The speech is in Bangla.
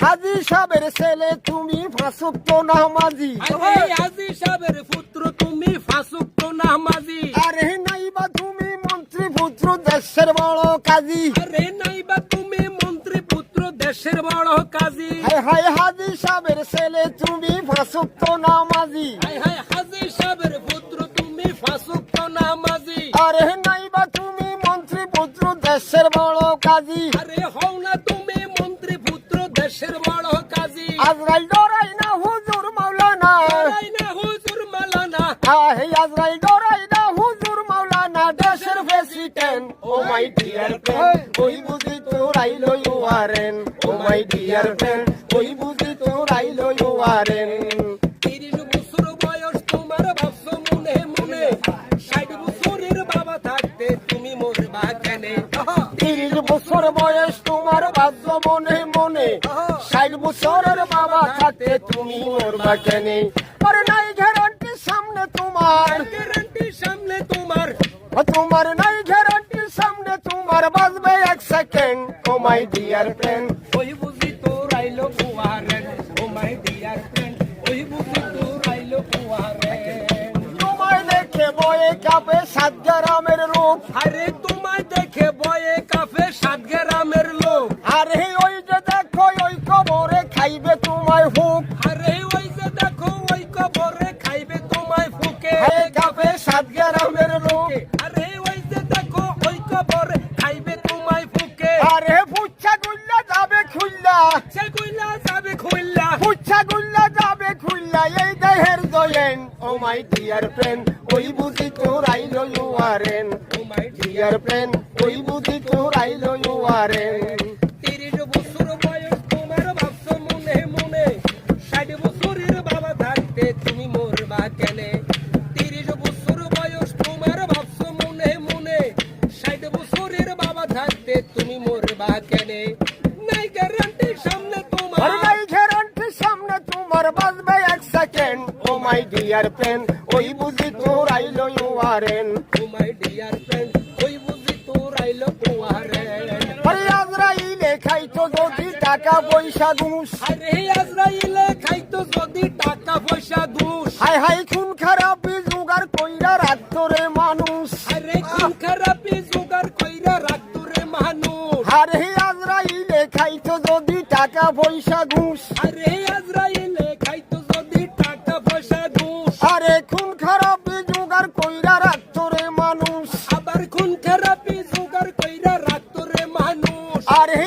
হাজি সাহেবের ছেলে তুমি ফাঁসুক্ত নামাজি, হাজি সাহেবের পুত্র তুমি ফাঁসুক্ত নামাজি, আরে নাইবা তুমি মন্ত্রী পুত্র দেশের বড় কাজী, আরে নাইবা তুমি মন্ত্রী পুত্র দেশের বড় কাজী, হায় হায় হাজি সাহেবের ছেলে তুমি ফাঁসুক্ত নামাজি, হাজি সাহেবের পুত্র তুমি ফাঁসুক্ত নামাজি, আরে নাইবা তুমি মন্ত্রী পুত্র দেশের বড় কাজী, আরে হও না তুমি মন্ত্রী পুত্র দেশের বড় কাজী, আজরাইল ডরাই না হুজুর মাওলানা, ডরাই না হুজুর মাওলানা, হে আজরাইল ডরাই না হুজুর মাওলানা দেশের president, oh my dear friend ওই বুঝি তোর আইলো ইউ আরেন, ও মাই ডিয়ার ফ্রেন্ড ওই বুঝি তোর আইলো ইউ আরেন। 30 বছর বয়স তোমার ভাবছো মনে মনে, 60 বছরের বাবা থাকতে তুমি মরবা কেনে, 30 বছর বয়স তোমার বাধ্য মনে মনে, 60 বছরের বাবা থাকতে তুমি মরবা কেনে, আর নাই গ্যারান্টি সামনে তোমার, গ্যারান্টি সামনে তোমার, তোমার নাই গ্যারান্টি সামনে তোমার বাজবে 1 second, oh my dear friend ওই বুঝি তোর আইলো কুয়ারেন, ও মাই ডিয়ার ফ্রেন্ড ওই বুঝি তোর আইলো কুয়ারেন, তোমায় দেখে বয়ে কাঁপে 7 গ্রামের রূপ, আরে তোমায় দেখে বয়ে কাফে 7 গ্রামের লোক, আরে ওই যে দেখো ওই কবরে খাইবে তোমায় হুক, আরে ওই যে দেখো ওই কবরে খাইবে তোমায় ফুকে, হে কাঁপে 7 গ্রামের লোক, আরে ওই যে দেখো ওই কবরে খাইবে তোমায় ফুকে, আরে পুচ্ছা গুল্লা যাবে খুল্লা, সে কইলা যাবে খুললা, পুচ্ছা গুল্লা যাবে খুল্লা এই দেহের join, oh my dear friend ওই বুঝি তোর আইলো ইউ আরেন, ও মাই ডিয়ার ফ্রেন্ড ওই বুঝি তোর আইলো ইউ আরেন। 30 বছর বয়স তোমার ভাবছো মনে মনে, 60 বছরের বাবা থাকতে তুমি মরবা কেনে, 30 বছর বয়স তোমার ভাবছো মনে মনে, 60 বছরের বাবা থাকতে তুমি মরবা কেনে, নাই গ্যারান্টি সামনে আর তোমার, নাই গ্যারান্টি সামনে তোমার বাজবে 1 second, oh my dear friend ওই বুঝি তোর আইলো ইউ আরেন, ও মাই ডিয়ার ফ্রেন্ড ওই বুঝি তোর আইলো কুয়ারেন, আরে আজরাইলে খাইতো যদি টাকা পয়সা ঘুষ, আরে আজরাইলে খাইতো যদি টাকা পয়সা ঘুষ, হাই হাই খুন খারাপি জোগাড় কইরা রাখতো রে মানুষ, আরে খুন খারাপি জোগাড় কইরা রাখতো রে মানুষ, আরে আজরাইলে খাইতো যদি টাকা পয়সা ঘুষ, আরে আজরাইলে খাইতো যদি টাকা পয়সা ঘুষ, আরে খুন খারাপি জোগাড় কইরা রাখতো রে মানুষ, আবার খুন খারাপি জোগাড় কইরা রাখতো রে মানুষ, আরে